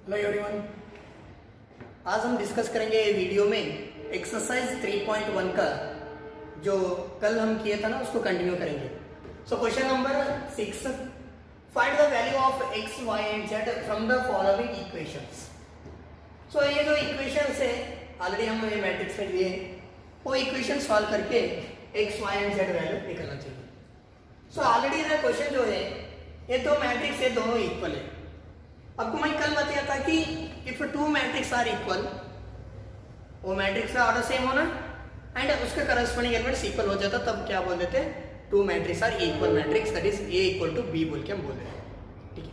Hello everyone, आज हम discuss करेंगे वीडियो में एक्सरसाइज 3.1 का जो कल हम किया था ना उसको कंटिन्यू करेंगे। So question number 6, find the value of x Y and z from the following equations. So ये जो इक्वेशंस है ऑलरेडी हम ये मैट्रिक्स में लिए वो इक्वेशन सॉल्व करके X Y and Z value निकलना चाहिए। सो ऑलरेडी ये क्वेश्चन जो है ये दो मैट्रिक्स है, दोनों इक्वल है। आपको मैं कल बताया था कि if two matrix are equal, वो मैट्रिक्स का ऑर्डर सेम होना एंड उसका करस्पॉन्डिंग एलिमेंट्स इक्वल हो जाता, तब क्या बोल देते हैं, two matrix are equal matrix, that is A equal to B बोल के हम बोल रहे हैं। ठीक है।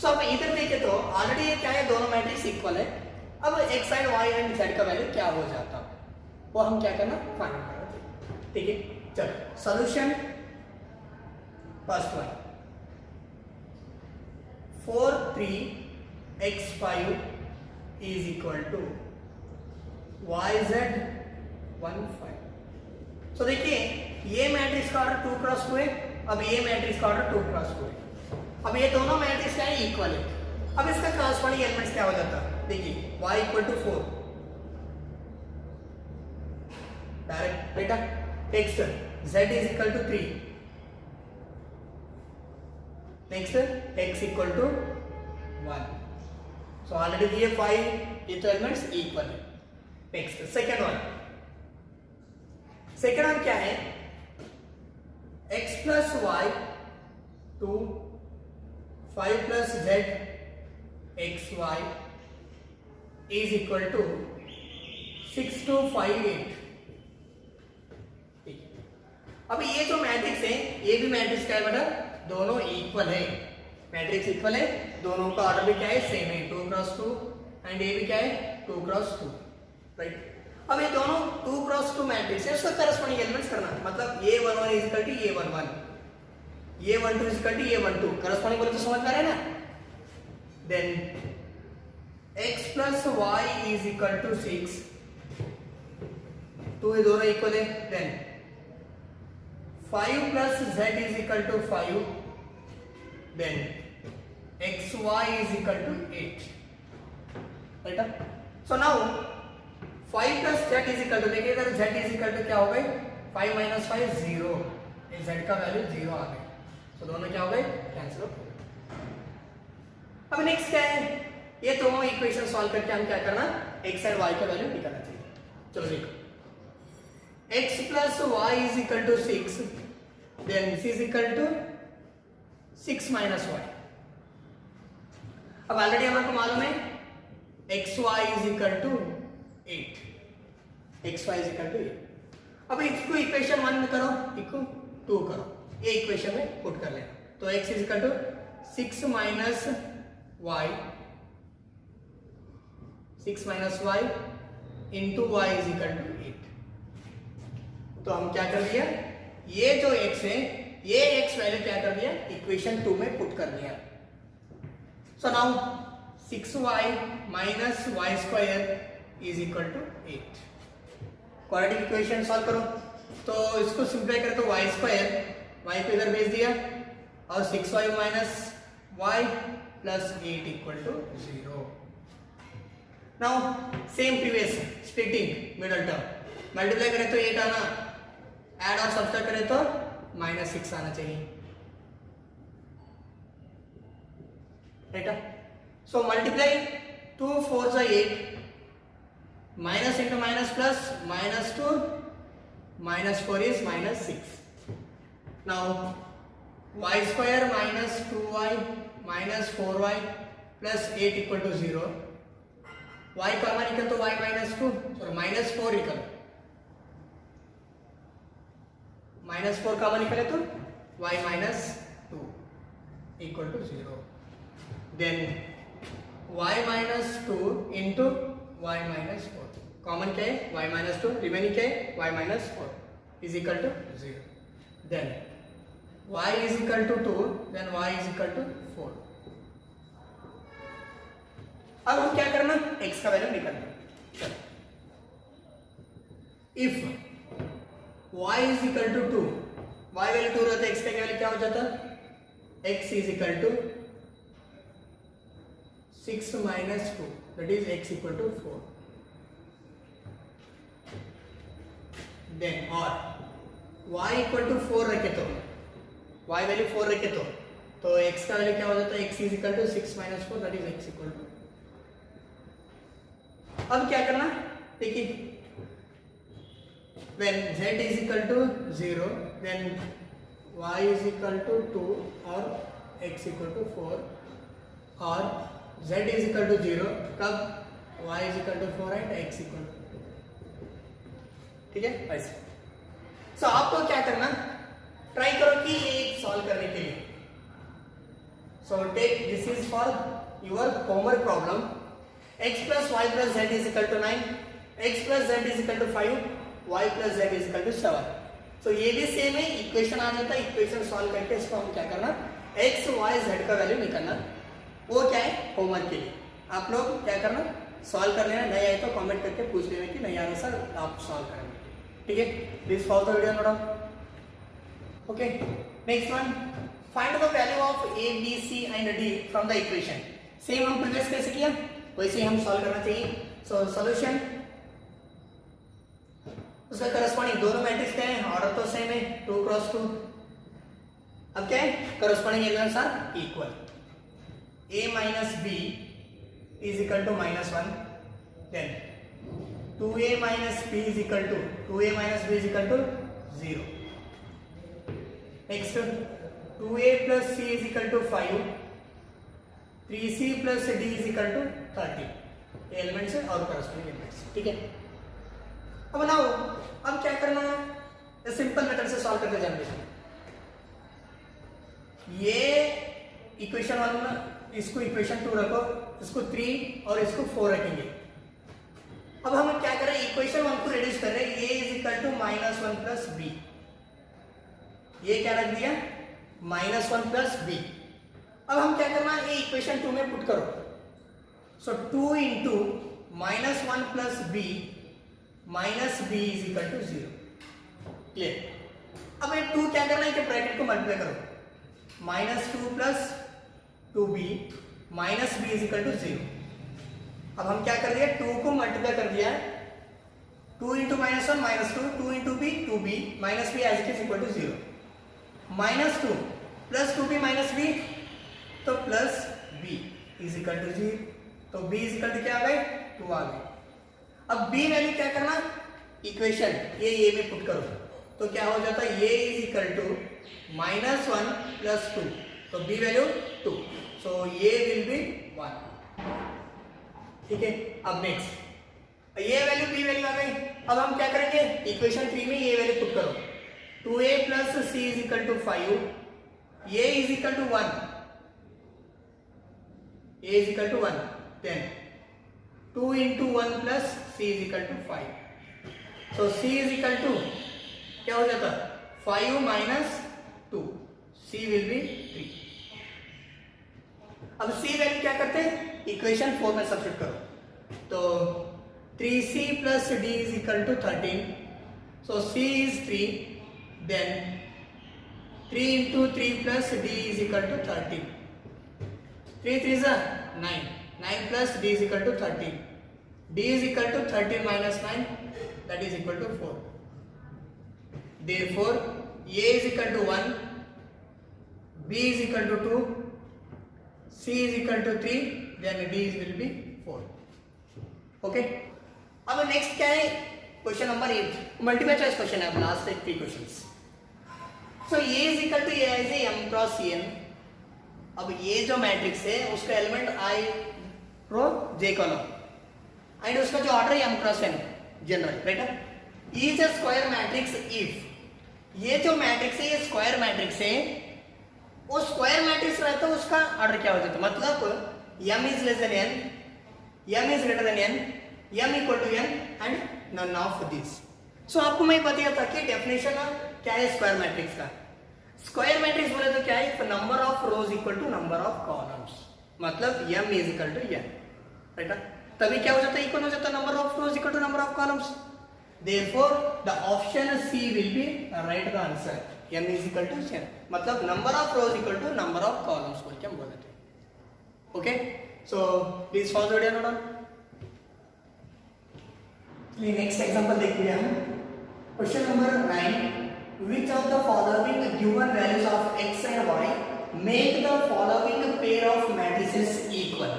सो अब इधर देखे तो ऑलरेडी ये क्या है, दोनों मैट्रिक्स इक्वल है। अब X and Y and Z का वैल्यू क्या हो जाता, वो हम क्या करना, फाइंड करना। ठीक है, चलो solution first one 4 3 x5 is equal to yz 1 5। तो देखिए ये मैट्रिक्स का ऑर्डर 2 क्रॉस 2 है, अब ये मैट्रिक्स का ऑर्डर 2 क्रॉस 2 है। अब ये दोनों मैट्रिक्स क्या है, इक्वल है। अब इसका करस्पॉन्डिंग एलिमेंट्स क्या हो जाता, देखिए y इक्वल टू 4 डायरेक्ट बेटा, next z is equal to 3, next x equal to 1। So already दिए 5, ये तो एलिमेंट्स इक्वल है। नेक्स्ट सेकंड वन क्या है, x plus Y 2 5 plus z X Y is equal to 6 2 5 8। अब ये जो मैट्रिक्स है ये भी मैट्रिक्स क्या है बेटा, दोनों इक्वल है। मैट्रिक्स इक्वल है, दोनों का ऑर्डर भी क्या है, सेम है, 2 क्रॉस 2 एंड ये भी क्या है, 2 क्रॉस 2, राइट। अब ये दोनों 2 क्रॉस 2 मैट्रिक्स है, उसका करस्पॉन्डिंग एलिमेंट्स करना, मतलब ये 1 1 इज इक्वल टू ये 1 1, ये 1 2 इज इक्वल टू ये 1 2, करस्पॉन्डिंग बोले तो समझ में आ रहा है ना। Then x plus Y is equal to 6, 2 ये दोनों इक्वल है। Then 5 plus z is equal to 5, then xy is equal to 8, right? So now 5 plus z is equal to, देखिए इधर z is equal to क्या हो गए, 5 minus 5 0, इस z का वैल्यू 0 आ गया। तो दोनों क्या हो गए, कैंसिल हो गए। अब नेक्स्ट क्या है, ये दोनों इक्वेशन सॉल्व करके हम क्या करना, x एंड y का वैल्यू निकालना चाहिए। चलो देखो, x plus y is equal to 6, then this is equal to 6 minus y। अब ऑलरेडी हमारे को मालूम है X Y is equal to 8, X Y is equal to 8। अब इसको इक्वेशन 1 करो, इसको 2 करो, ये इक्वेशन में पुट कर लेना। तो x is equal to 6 minus Y, 6 minus Y into Y is equal to 8। तो हम क्या कर दिया, ये जो x है ये x वैल्यू क्या कर दिया, इक्वेशन 2 में पुट कर दिया। So now 6y minus y square is equal to 8। Quadratic equation solve करो, तो इसको सिंप्लाई करें तो y स्क्वायर, y को इधर भेज दिया और 6y minus y plus 8 equal to 0। Now same previous splitting middle term, multiply करें तो 8 आना, ऐड और सब्ट्रैक्ट करें तो -6 आना चाहिए, राइट। सो मल्टीप्लाई 2 4 जा 8, minus into minus plus, -2 -4 is -6। Now y square minus 2y minus 4y plus 8 equal to 0। y common निकल तो y -2, सॉरी -4 निकल, -4 कॉमन निकले तो y -2 equal to 0। Then y minus 2 into y minus 4, common क्या है, y minus 2, remaining क्या है, y minus 4 is equal to 0। then y is equal to 2, then y is equal to 4। अब हम क्या करना, x का वैल्यू निकालना। if y is equal to 2, y value 2 रहता है, x का वैल्यू क्या हो जाता, x is equal to 6 minus 2, that is x equal to 4. Then or y equal to 4 रखे तो y वैल्यू 4 रखे तो x का वैल्यू क्या हो जाता है, x is equal to 6 minus 4, that is x equal to. अब क्या करना, देखिए when z is equal to 0 then y is equal to 2 or x equal to 4 और z is equal to 0 कब y is equal to 4 and x equal to 2. ठीक है ऐसे. सो आपको क्या करना, ट्राई करो कि ये सॉल्व करने के लिए. So take this is for your homework problem. x plus y plus z is equal to 9, x plus z is equal to 5, y plus z is equal to 7. सो ये भी सेम है, equation आ जाता है. Equation solve करके इसको हम क्या करना, x y z का वैल्यू निकालना. वो क्या है, होमवर्क के लिए. आप लोग क्या करना, सॉल्व कर लेना. नहीं आए तो कमेंट करके पूछ लेना कि नहीं आ रहा सर, आप सॉल्व करेंगे. ठीक है, please follow the video note down. Okay, next one, find the value of a b c and d from the equation. Same हम प्रीवियस कैसे किया वैसे ही हम सॉल्व करना चाहिए. सो सॉल्यूशन, उसका करस्पॉन्डिंग दोनों मैट्रिक्स क्या है, ऑर्डर तो सेम है 2 क्रॉस 2. अब क्या है, corresponding elements are equal. a minus b is equal to -1, then 2a minus b is equal to 0. Next 2a plus c is equal to 5, 3c plus d is equal to 30. ये elements है और corresponding elements. ठीक है, अब बनाओ. अब क्या करना है, सिंपल मेथड से सॉल्व करके जाने देंगे. ये इक्वेशन 1, इसको इक्वेशन 2 रखो, इसको 3 और इसको 4 रखेंगे. अब हम क्या करें, इक्वेशन 1 को रिड्यूस कर रहे हैं. a is equal to -1 plus b. ये क्या रख दिया, -1 प्लस b. अब हम क्या करना, ये इक्वेशन 2 में पुट करो. So 2 into -1 plus b minus b is equal to 0. Clear. अब ये 2 क्या करना है कि ब्रैकेट को मल्टीप्लाई करो. -2 plus 2b minus b is equal to 0. अब हम क्या कर दिया, 2 को मल्टीप्लाई कर दिया. 2 into -1 -2, 2 into b 2b minus b as it is equal to 0. -2 plus 2b minus b तो plus b is equal to 0. तो b इज इक्वल टू क्या आ गए, 2 आ गए. अब b वैल्यू क्या करना, इक्वेशन ये में पुट करो. तो क्या हो जाता है, a is equal to -1 plus 2. तो b value 2. So a will be 1. ठीक है. अब नेक्स्ट ये वैल्यू b वैल्यू आ गई. अब हम क्या करेंगे, इक्वेशन 3 में ये वैल्यू पुट करो. 2a plus c is equal to 5, a is equal to 1, a is equal to 1. Then 2 into 1 plus c is equal to 5. So c is equal to क्या हो जाता, 5 माइनस 2, c विल बी 3. अब c value क्या करते हैं, equation 4 में substitute करो. तो 3c plus d is equal to 13. So c is 3. Then 3 into 3 plus d is equal to 13. 3 3 is 9. 9 plus d is equal to 13. d is equal to 13 minus 9, that is equal to 4. Therefore a is equal to 1, b is equal to 2, c is equal to 3, then d will be 4. Okay. अब next क्या है, question number 8. Multiple choice question है. अब last 3 questions. So a is equal to a is a m cross n. अब ये जो matrix है उसका element i row j column and उसका जो ऑर्डर है m cross n general, right. Is a square matrix if, ये जो मैट्रिक्स है ये स्क्वायर मैट्रिक्स है. वो स्क्वायर मैट्रिक्स रहता है उसका ऑर्डर क्या हो जाता है, मतलब m is less than n, m is greater than n, m equal to n and none of this. So आपको मैं बताया था कि डेफिनेशन क्या है स्क्वायर मैट्रिक्स का. स्क्वायर मैट्रिक्स बोले तो क्या है, number of rows equal to number of columns, मतलब m is equal to n, right. तभी क्या हो जाता है, इक्वल हो जाता है number of rows equal to number of columns. Therefore the option C will be right the answer. m is equal to n, मतलब number of rows equal to number of columns बोल के हम बोलते हैं. Okay. So please pause video note down. Next example देखिए हम question number 9 which of the following given values of x and y make the following pair of matrices equal.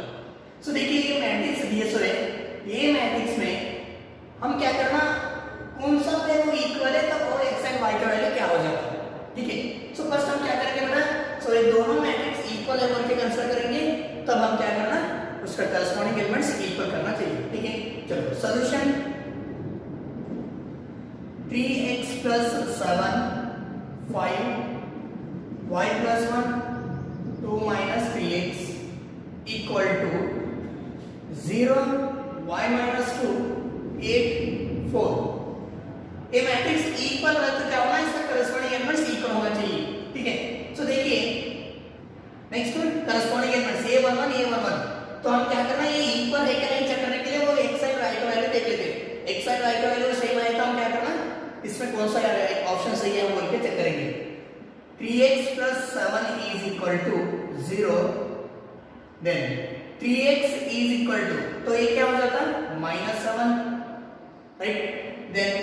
So देखिए ये matrix दिए सो है, ये मैट्रिक्स में हम क्या करना, कौन सा पेयर वो इक्वल है तब और x एंड y का वैल्यू क्या हो जाता है, ठीक है। सो फर्स्ट हम क्या करेंगे बेटा, सो ये दोनों मैट्रिक्स इक्वल है बोल के कंसीडर करेंगे, तब हम क्या करना, उसका करस्पॉन्डिंग एलिमेंट्स इक्वल करना चाहिए, ठीक है। चलो solution 3x plus 7 5 y plus 1 2 minus 3x equal to 0 y minus 2 8 4। ये मैट्रिक्स इक्वल है तो क्या होना, इसका करस्पॉन्डिंग एलिमेंट्स इक्वल होना चाहिए, ठीक है। सो देखिए next corresponding elements a11 a11, तो हम क्या करना, ये इक्वल है क्या नहीं चेक करने के लिए वो x और y का वैल्यू देख लेते हैं। x और y का वैल्यू सेम आए तो हम क्या करना, इसमें कौन सा ऑप्शन सही है वो बोल के चेक करेंगे। 3x plus 7 is equal to 0, then 3x is equal to, तो ये क्या हो जाता है -7, right. then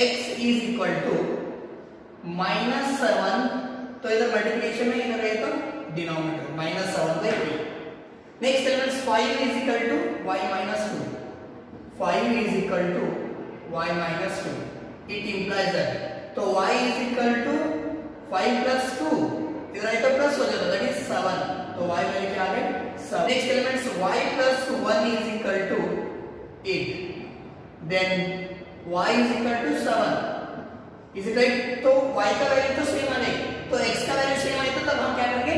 x is equal to -7, तो इधर मल्टीप्लिकेशन में इधर है तो denominator -7/3। Next elements 5 is equal to y minus 2, 5 is equal to y minus 2, it implies that, तो y is equal to 5 plus 2, इधर है तो प्लस हो जाता है, दैट इज 7, तो y वैल्यू क्या आ गई 7। Next elements y plus 1 is equal to 8, then y is equal to 7, is it right. तो y का वैल्यू तो सेम आने, तो x का वैल्यू सेम आए तो तब हम क्या करेंगे,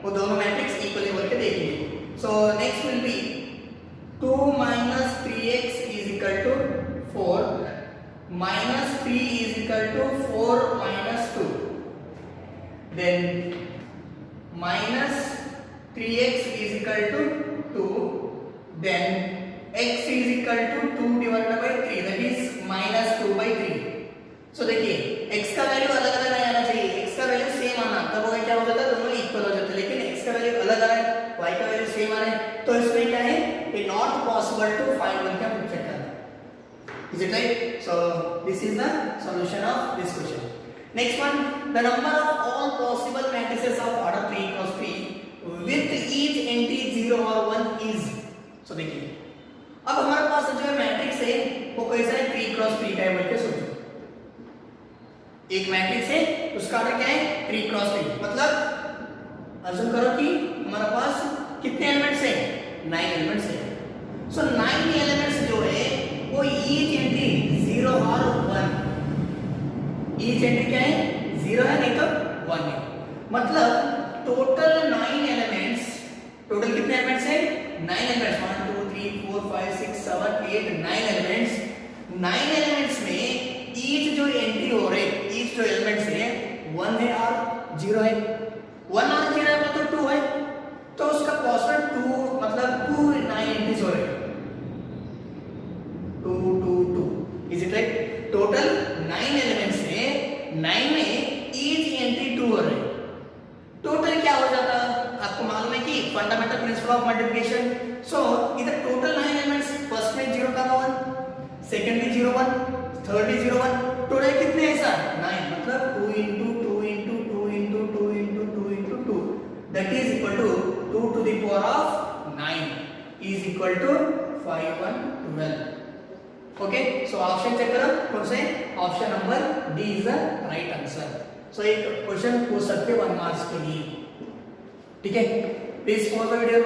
वो दोनों मैट्रिक्स इक्वली बोल के देखेंगे। So next will be 2 minus 3x is equal to 4 minus 3 is equal to 4 minus 2, then minus 3x is equal to 2, then x is equal to 2 divided by 3, that is minus 2/3। सो देखिए x का value अलग अलग नहीं आना चाहिए, x का value same आना, तब वो क्या हो जाता है, दोनों इक्वल हो जाते हैं। लेकिन x का वैल्यू अलग आ रहा है, y का वैल्यू सेम आ रहा है, तो इसमें क्या है, it not possible to find one का चेक करना। Is it right? So this is the solution of this question. Next one, the number of all possible matrices of order 3 cross 3 with each entry 0 or 1 is। So देखिए अब हमारे पास जो है matrix है वो कैसा है, 3 cross 3 का है बोल के सोचो। एक मैट्रिक्स है उसका ऑर्डर क्या है 3 cross 3, मतलब अज्यूम करो कि हमारे पास कितने एलिमेंट्स हैं, 9 एलिमेंट्स हैं। सो 9 एलिमेंट्स जो है वो ईच एंट्री 0 और 1, ईच एंट्री क्या है 0 है नहीं तो 1 है, मतलब टोटल 9 एलिमेंट्स, टोटल कितने एलिमेंट्स हैं 9 एलिमेंट्स, 1 2 3 4 5 6 7 8 9 एलिमेंट्स। 9 एलिमेंट्स में ईच जो एंट्री हो रहे, ईच जो एलिमेंट्स है 1 है और 0 है, 1 और 0 है मतलब 2 है, तो उसका पॉसिबल 2 मतलब 2 9 एंट्रीज हो रहे हैं, 2 2 2, is it right. Total 9 elements है, 9 में ईच एंट्री 2 हो रहे, टोटल क्या हो जाता है आपको मालूम है कि फंडामेंटल प्रिंसिपल ऑफ मल्टीप्लिकेशन। सो इधर टोटल 9 एलिमेंट्स, फर्स्ट में 0 का 1, सेकंड में 0 1, थर्ड में 0 1, टोटल कितने हैं सर 9, मतलब 2 into 2 into 2 into 2 into 2 into 2, that is equal to 2 to the power of 9 is equal to 5 1 12। Okay, so option check करो कौन से, option number D is the right answer. So एक क्वेश्चन पूछ सकते 1 मार्क्स के लिए, ठीक है। Please pause the video,